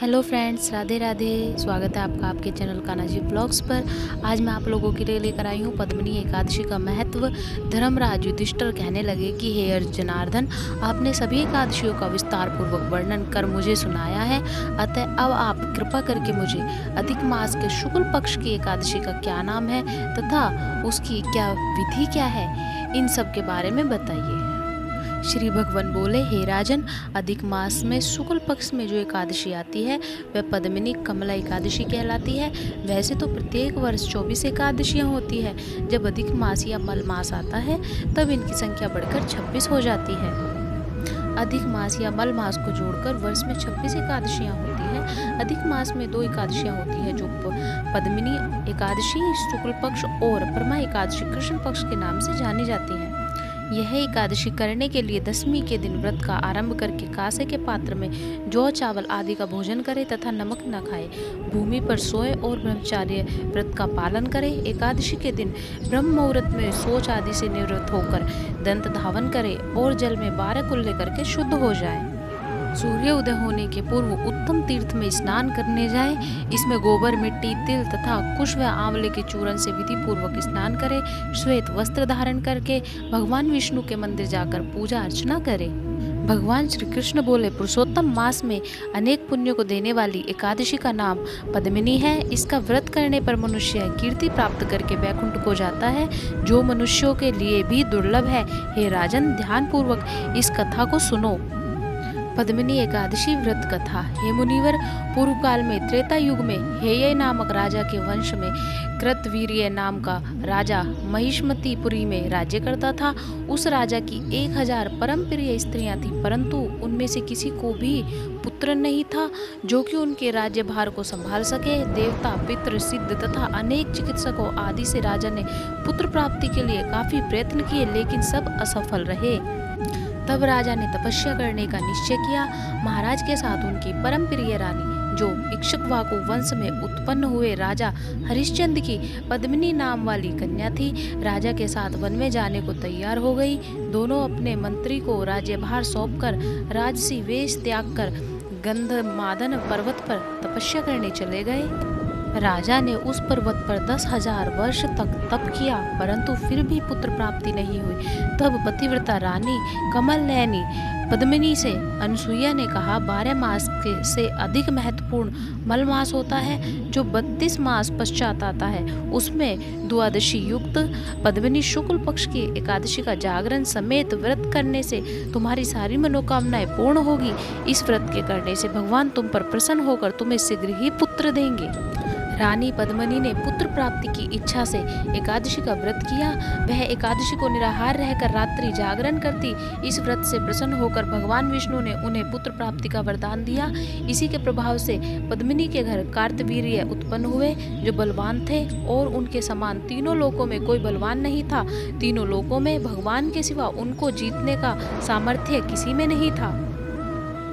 Hello friends, Radhe Radhe. स्वागत है आपका आपके चैनल कान्हाजी ब्लॉग्स पर। आज मैं आप लोगों के लिए लेकर आई हूँ पद्मिनी एकादशी का महत्व। धर्मराज युधिष्ठिर कहने लगे कि हे अर्जुन जनार्दन, आपने सभी एकादशियों का विस्तार पूर्वक वर्णन कर मुझे सुनाया है, अतः अब आप कृपा करके मुझे अधिक मास के शुक्ल पक्ष की एकादशी का क्या नाम है तथा उसकी क्या विधि क्या है, इन सब के बारे में बताइए। श्री भगवान बोले, हे राजन, अधिक मास में शुक्ल पक्ष में जो एकादशी आती है वह पद्मिनी कमला एकादशी कहलाती है। वैसे तो प्रत्येक वर्ष 24 एकादशियां होती है। जब अधिक मास या मल मास आता है तब इनकी संख्या बढ़कर 26 हो जाती है। अधिक मास या मल मास को जोड़कर वर्ष में 26 एकादशियां होती है। अधिक मास में 2 एकादशियां होती है जो पद्मिनी एकादशी शुक्ल पक्ष और परमा एकादशी कृष्ण पक्ष के नाम से जानी जाती है। यह एकादशी करने के लिए दशमी के दिन व्रत का आरंभ करके कांसे के पात्र में जौ चावल आदि का भोजन करे तथा नमक न खाए, भूमि पर सोए और ब्रह्मचार्य व्रत का पालन करे। एकादशी के दिन ब्रह्म मुहूर्त में शौच आदि से निवृत्त होकर दंत धावन करे और जल में 12 कुल्ले करके शुद्ध हो जाए। सूर्य उदय होने के पूर्व उत्तम तीर्थ में स्नान करने जाए। इसमें गोबर, मिट्टी, तिल तथा कुश व आंवले के चूर्ण से विधि पूर्वक स्नान करे। श्वेत वस्त्र धारण करके भगवान विष्णु के मंदिर जाकर पूजा अर्चना करे। भगवान श्री कृष्ण बोले, पुरुषोत्तम मास में अनेक पुण्यों को देने वाली एकादशी का नाम पद्मिनी है। इसका व्रत करने पर मनुष्य कीर्ति प्राप्त करके वैकुंठ को जाता है, जो मनुष्यों के लिए भी दुर्लभ है। हे राजन, ध्यान पूर्वक इस कथा को सुनो। पद्मिनी एकादशी व्रत कथा। हे मुनिवर, पूर्व काल में त्रेता युग में हेय नामक राजा के वंश में कृतवीर्य नाम का राजा महिष्मतीपुरी में राज्य करता था। उस राजा की 1000 परम प्रिय स्त्रियां थीं, परंतु उनमें से किसी को भी पुत्र नहीं था जो कि उनके राज्य भार को संभाल सके। देवता, पितृ, सिद्ध तथा अनेक चिकित्सकों आदि से राजा ने पुत्र प्राप्ति के लिए काफी प्रयत्न किए, लेकिन सब असफल रहे। तब राजा ने तपस्या करने का निश्चय किया। महाराज के साथ उनकी परम प्रिय रानी, जो इक्ष्वाकु वंश में उत्पन्न हुए राजा हरिश्चंद्र की पद्मिनी नाम वाली कन्या थी, राजा के साथ वन में जाने को तैयार हो गई। दोनों अपने मंत्री को राज्यभार सौंपकर राजसी वेश त्याग कर गंधमादन पर्वत पर तपस्या करने चले गए। राजा ने उस पर्वत पर 10,000 वर्ष तक तप किया, परंतु फिर भी पुत्र प्राप्ति नहीं हुई। तब पतिव्रता रानी कमल नयनी पद्मिनी से अनसुईया ने कहा, 12 मास से अधिक महत्वपूर्ण मल मास होता है, जो 32 मास पश्चात आता है। उसमें द्वादशी युक्त पद्मिनी शुक्ल पक्ष की एकादशी का जागरण समेत व्रत करने से तुम्हारी सारी मनोकामनाएं पूर्ण होगी। इस व्रत के करने से भगवान तुम पर प्रसन्न होकर तुम्हें शीघ्र ही पुत्र देंगे। रानी पद्मिनी ने पुत्र प्राप्ति की इच्छा से एकादशी का व्रत किया। वह एकादशी को निराहार रहकर रात्रि जागरण करती। इस व्रत से प्रसन्न होकर भगवान विष्णु ने उन्हें पुत्र प्राप्ति का वरदान दिया। इसी के प्रभाव से पद्मिनी के घर कार्तवीर्य उत्पन्न हुए, जो बलवान थे, और उनके समान तीनों लोकों में कोई बलवान नहीं था। तीनों लोकों में भगवान के सिवा उनको जीतने का सामर्थ्य किसी में नहीं था।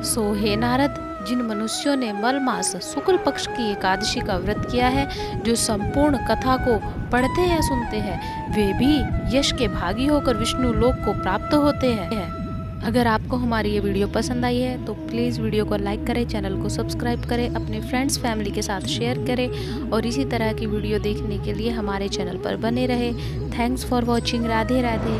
सो हे नारद, जिन मनुष्यों ने मल मास शुक्ल पक्ष की एकादशी का व्रत किया है, जो संपूर्ण कथा को पढ़ते या सुनते हैं, वे भी यश के भागी होकर विष्णु लोक को प्राप्त होते हैं। अगर आपको हमारी ये वीडियो पसंद आई है तो प्लीज़ वीडियो को लाइक करें, चैनल को सब्सक्राइब करें, अपने फ्रेंड्स फैमिली के साथ शेयर करें और इसी तरह की वीडियो देखने के लिए हमारे चैनल पर बने रहे। Thanks for watching. Radhe Radhe.